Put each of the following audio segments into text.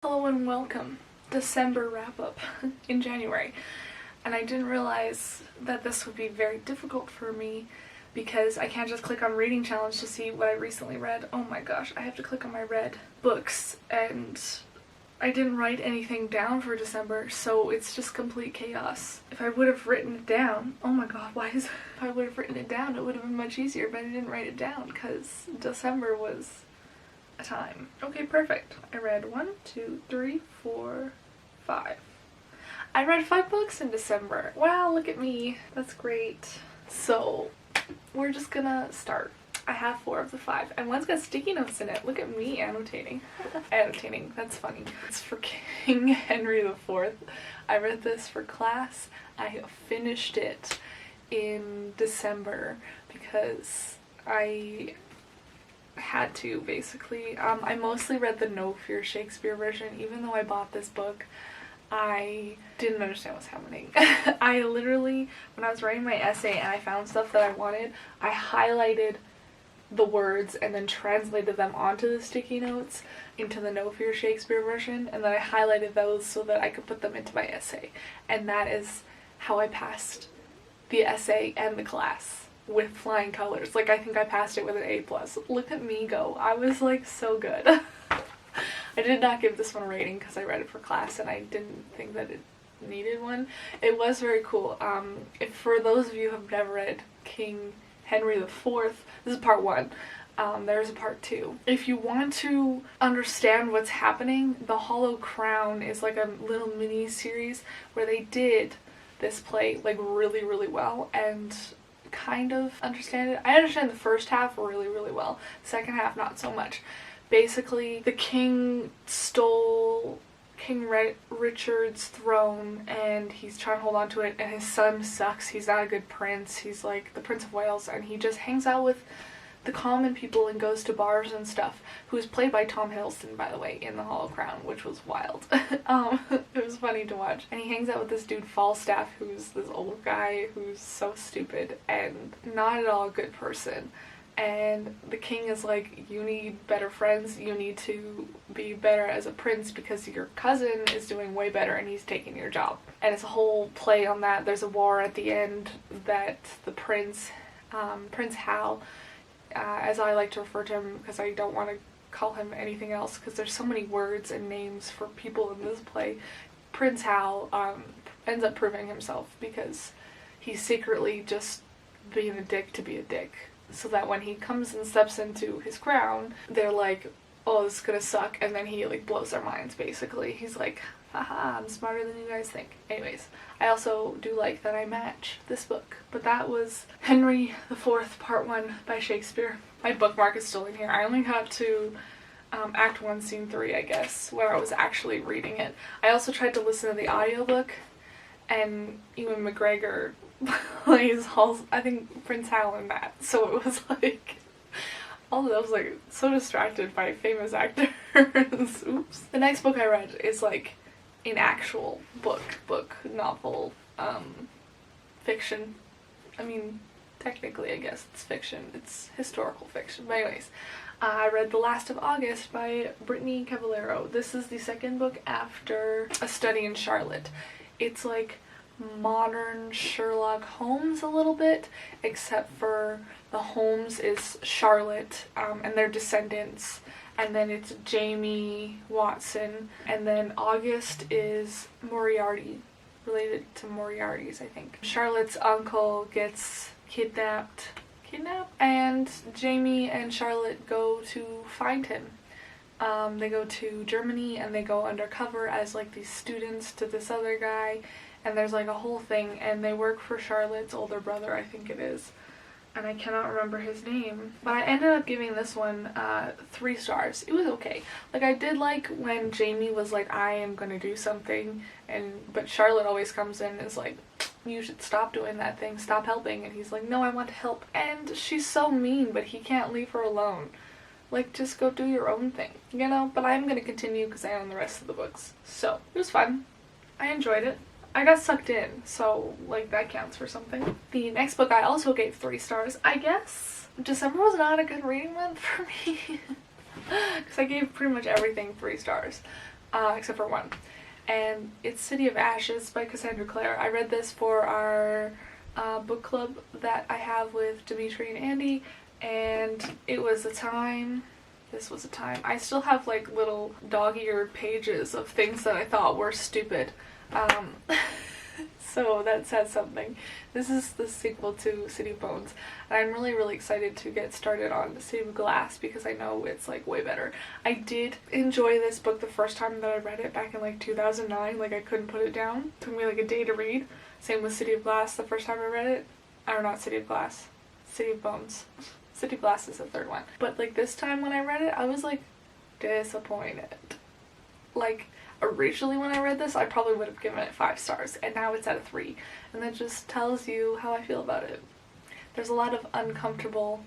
Hello and welcome. December wrap-up in January. And I didn't realize that this would be very difficult for me because I can't just click on reading challenge to see what I recently read. Oh my gosh, I have to click on my read books and I didn't write anything down for December, so it's just complete chaos. If I would have written it down, oh my god, if I would have written it down, it would have been much easier, but I didn't write it down because December was a time. Okay, perfect. I read 1, 2, 3, 4, 5. I read 5 books in December. Wow, look at me. That's great. So, we're just gonna start. I have 4 of the 5, and one's got sticky notes in it. Look at me annotating. Annotating, that's funny. It's for King Henry IV. I read this for class. I finished it in December because I had to, basically. I mostly read the No Fear Shakespeare version. Even though I bought this book, I didn't understand what's happening. I literally, when I was writing my essay and I found stuff that I wanted, I highlighted the words and then translated them onto the sticky notes into the No Fear Shakespeare version, and then I highlighted those so that I could put them into my essay. And that is how I passed the essay and the class. With flying colors. Like, I think I passed it with an A+. Look at me go. I was like so good. I did not give this one a rating because I read it for class and I didn't think that it needed one. It was very cool. If for those of you who have never read King Henry IV, this is part 1. There's a part 2. If you want to understand what's happening, The Hollow Crown is like a little mini series where they did this play like really, really well, and kind of understand it. I understand the first half really, really well. Second half, not so much. Basically, the king stole King Richard's throne and he's trying to hold on to it, and his son sucks. He's not a good prince. He's like the Prince of Wales, and he just hangs out with the common people and goes to bars and stuff, who's played by Tom Hiddleston, by the way, in The Hollow Crown, which was wild. It was funny to watch. And he hangs out with this dude Falstaff, who's this old guy who's so stupid and not at all a good person. And the king is like, you need better friends, you need to be better as a prince because your cousin is doing way better and he's taking your job. And it's a whole play on that. There's a war at the end that the prince, Prince Hal, as I like to refer to him because I don't want to call him anything else because there's so many words and names for people in this play. Prince Hal ends up proving himself because he's secretly just being a dick to be a dick. So that when he comes and steps into his crown, they're like, oh, this is gonna suck, and then he like blows their minds, basically. He's like, haha, I'm smarter than you guys think. Anyways, I also do like that I match this book. But that was Henry IV Part 1 by Shakespeare. My bookmark is still in here. I only got to Act 1, Scene 3, I guess, where I was actually reading it. I also tried to listen to the audiobook, and Ewan McGregor plays I think Prince Hal in that. So it was like, all of those, like, so distracted by famous actors. Oops. The next book I read is like an actual book, novel, fiction. I mean, technically I guess it's fiction. It's historical fiction. But anyways, I read The Last of August by Brittany Cavallaro. This is the second book after A Study in Charlotte. It's like modern Sherlock Holmes a little bit, except for the Holmes is Charlotte and their descendants, and then it's Jamie Watson, and then August is Moriarty, related to Moriarty's, I think. Charlotte's uncle gets kidnapped, and Jamie and Charlotte go to find him. They go to Germany and they go undercover as like these students to this other guy, and there's like a whole thing, and they work for Charlotte's older brother, I think it is, and I cannot remember his name. But I ended up giving this one 3 stars. It was okay. Like, I did like when Jamie was like, I am gonna do something, but Charlotte always comes in and is like, you should stop doing that thing, stop helping, and he's like, no, I want to help. And she's so mean, but he can't leave her alone. Like, just go do your own thing, you know? But I'm gonna continue because I own the rest of the books. So, it was fun. I enjoyed it. I got sucked in, so, like, that counts for something. The next book I also gave 3 stars. I guess December was not a good reading month for me. Because I gave pretty much everything 3 stars. except for one. And it's City of Ashes by Cassandra Clare. I read this for our book club that I have with Dimitri and Andy, and it was a time. This was a time. I still have like little dog-eared pages of things that I thought were stupid. So that says something. This is the sequel to City of Bones, and I'm really, really excited to get started on City of Glass because I know it's like way better. I did enjoy this book the first time that I read it back in like 2009. Like, I couldn't put it down. It took me like a day to read. Same with City of Glass the first time I read it. Or not City of Glass. City of Bones. City of Glass is the third one. But like this time when I read it, I was like disappointed. Like, originally when I read this, I probably would have given it 5 stars, and now it's at a 3. And that just tells you how I feel about it. There's a lot of uncomfortable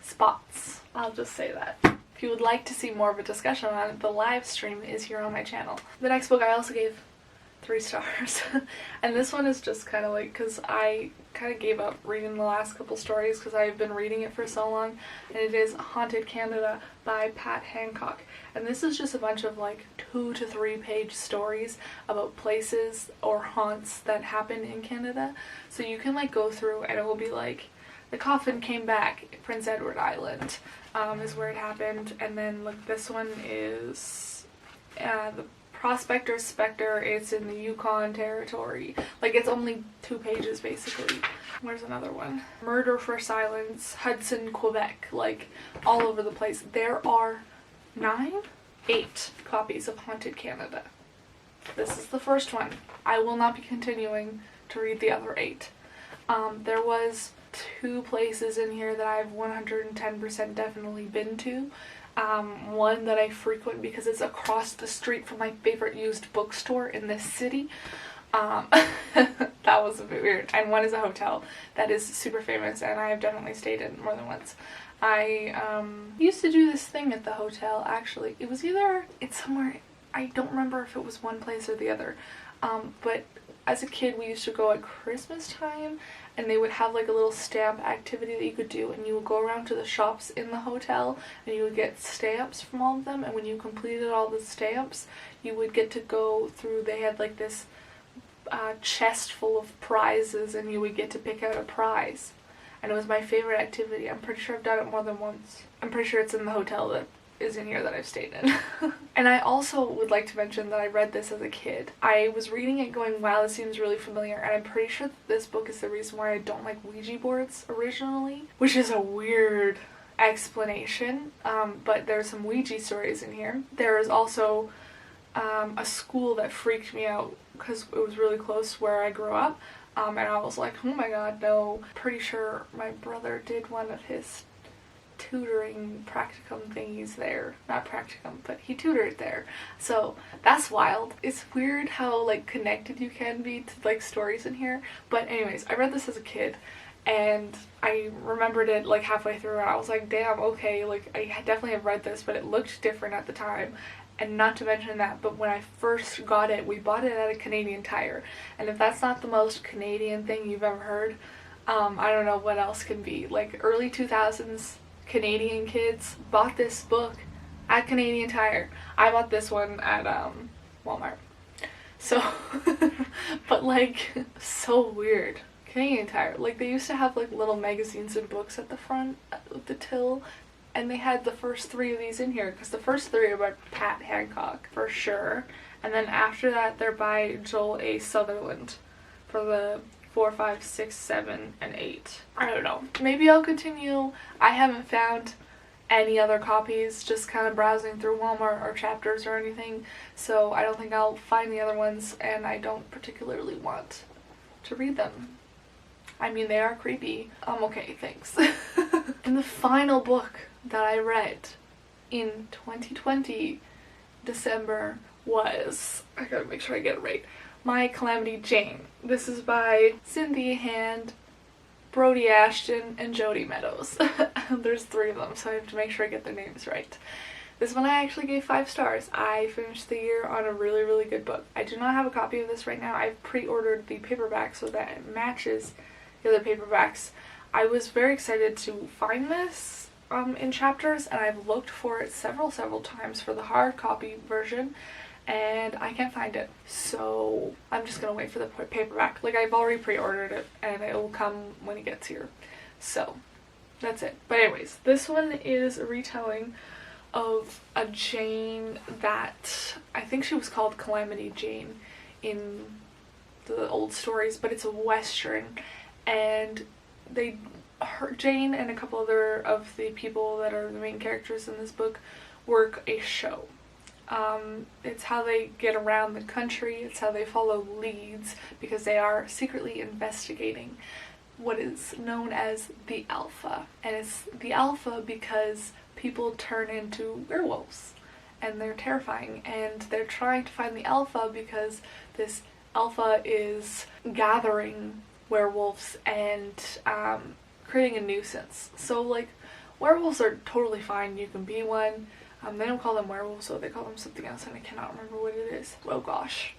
spots. I'll just say that. If you would like to see more of a discussion on it, the live stream is here on my channel. The next book I also gave 3 stars. And this one is just kind of like, because I kind of gave up reading the last couple stories because I've been reading it for so long, and it is Haunted Canada by Pat Hancock. And this is just a bunch of like 2 to 3 page stories about places or haunts that happen in Canada. So you can like go through and it will be like, the coffin came back, Prince Edward Island is where it happened. And then like this one is the Prospector Specter. It's in the Yukon Territory. Like, it's only 2 pages basically. Where's another one? Murder for Silence, Hudson, Quebec. Like, all over the place. There are 8 copies of Haunted Canada. This is the first one. I will not be continuing to read the other 8. There was 2 places in here that I've 110% definitely been to. One that I frequent because it's across the street from my favorite used bookstore in this city. That was a bit weird. And one is a hotel that is super famous, and I have definitely stayed in more than once. I used to do this thing at the hotel, actually. It's somewhere, I don't remember if it was one place or the other. But as a kid, we used to go at Christmas time, and they would have like a little stamp activity that you could do, and you would go around to the shops in the hotel and you would get stamps from all of them, and when you completed all the stamps you would get to go through, they had like this chest full of prizes, and you would get to pick out a prize, and it was my favorite activity. I'm pretty sure I've done it more than once. I'm pretty sure it's in the hotel that is in here that I've stayed in. And I also would like to mention that I read this as a kid. I was reading it going, wow, this seems really familiar, and I'm pretty sure that this book is the reason why I don't like Ouija boards originally, which is a weird explanation, but there's some Ouija stories in here. There is also a school that freaked me out because it was really close to where I grew up, and I was like, oh my god, no. Pretty sure my brother did one of his tutoring practicum thingies there. Not practicum, but he tutored there. So that's wild. It's weird how like connected you can be to like stories in here. But anyways, I read this as a kid, and I remembered it like halfway through, and I was like, damn, okay, like I definitely have read this, but it looked different at the time. And not to mention that, but when I first got it, we bought it at a Canadian Tire. And if that's not the most Canadian thing you've ever heard, I don't know what else can be. Like, early 2000s Canadian kids bought this book at Canadian Tire. I bought this one at Walmart. So, but like, so weird. Canadian Tire. Like, they used to have like little magazines and books at the front of the till, and they had the first 3 of these in here, because the first 3 are by Pat Hancock for sure, and then after that they're by Joel A. Sutherland for the 4, 5, 6, 7, and 8. I don't know. Maybe I'll continue. I haven't found any other copies, just kind of browsing through Walmart or Chapters or anything, so I don't think I'll find the other ones, and I don't particularly want to read them. I mean, they are creepy. Okay, thanks. And the final book that I read in 2020 December was, I gotta make sure I get it right, My Calamity Jane. This is by Cynthia Hand, Brody Ashton, and Jody Meadows. There's 3 of them, so I have to make sure I get their names right. This one I actually gave 5 stars. I finished the year on a really, really good book. I do not have a copy of this right now. I've pre-ordered the paperback so that it matches the other paperbacks. I was very excited to find this in chapters, and I've looked for it several times for the hard copy version, and I can't find it. So I'm just gonna wait for the paperback. Like, I've already pre-ordered it, and it will come when it gets here. So that's it. But anyways, this one is a retelling of a Jane that I think she was called Calamity Jane in the old stories, but it's a western, and Jane and a couple other of the people that are the main characters in this book work a show. It's how they get around the country, it's how they follow leads, because they are secretly investigating what is known as the Alpha. And it's the Alpha because people turn into werewolves, and they're terrifying, and they're trying to find the Alpha because this Alpha is gathering werewolves and creating a nuisance. So, like, werewolves are totally fine, you can be one. They don't call them werewolves, so they call them something else, and I cannot remember what it is. Oh gosh.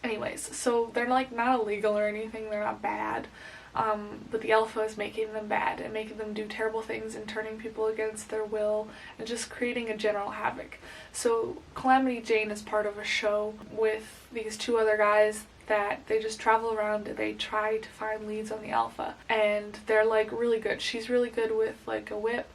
Anyways, so they're like not illegal or anything, they're not bad. But the Alpha is making them bad and making them do terrible things and turning people against their will and just creating a general havoc. So Calamity Jane is part of a show with these two other guys that they just travel around and they try to find leads on the Alpha, and they're like really good. She's really good with like a whip.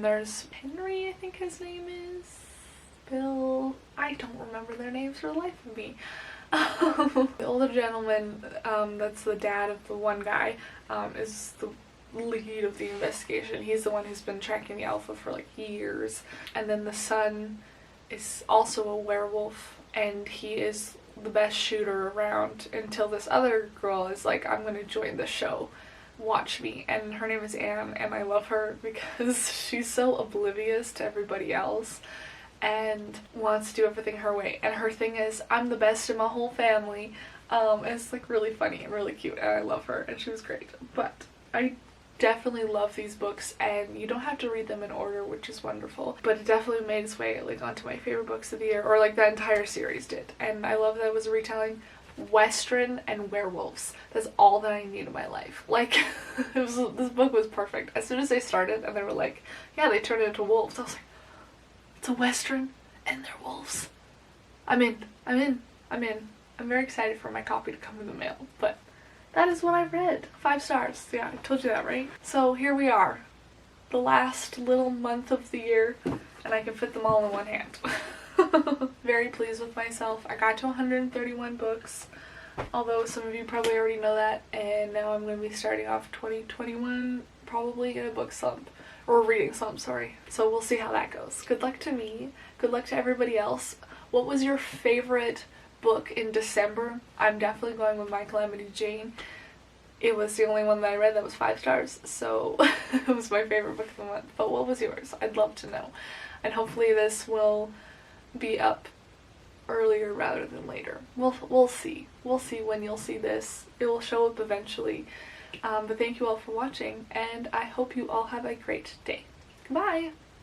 There's Henry, I think his name is, Bill, I don't remember their names for the life of me. The older gentleman, that's the dad of the one guy, is the lead of the investigation. He's the one who's been tracking the Alpha for like years. And then the son is also a werewolf, and he is the best shooter around until this other girl is like, I'm gonna join the show, watch me. And her name is Anne, and I love her because she's so oblivious to everybody else and wants to do everything her way. And her thing is, I'm the best in my whole family. And it's like really funny and really cute, and I love her, and she was great. But I definitely love these books, and you don't have to read them in order, which is wonderful. But it definitely made its way like onto my favorite books of the year, or like the entire series did. And I love that it was a retelling western and werewolves. That's all that I need in my life. Like, this book was perfect. As soon as they started and they were like, yeah, they turned into wolves, I was like, it's a western and they're wolves. I'm in. I'm very excited for my copy to come in the mail. But that is what I read. 5 stars. Yeah, I told you that, right? So here we are, the last little month of the year, and I can fit them all in one hand. Very pleased with myself. I got to 131 books, although some of you probably already know that, and now I'm going to be starting off 2021 probably in a book slump, or reading slump, sorry. So we'll see how that goes. Good luck to me. Good luck to everybody else. What was your favorite book in December? I'm definitely going with my Calamity Jane. It was the only one that I read that was 5 stars, so it was my favorite book of the month. But what was yours? I'd love to know. And hopefully this will be up earlier rather than later. We'll see. We'll see when you'll see this. It will show up eventually. But thank you all for watching, and I hope you all have a great day. Goodbye!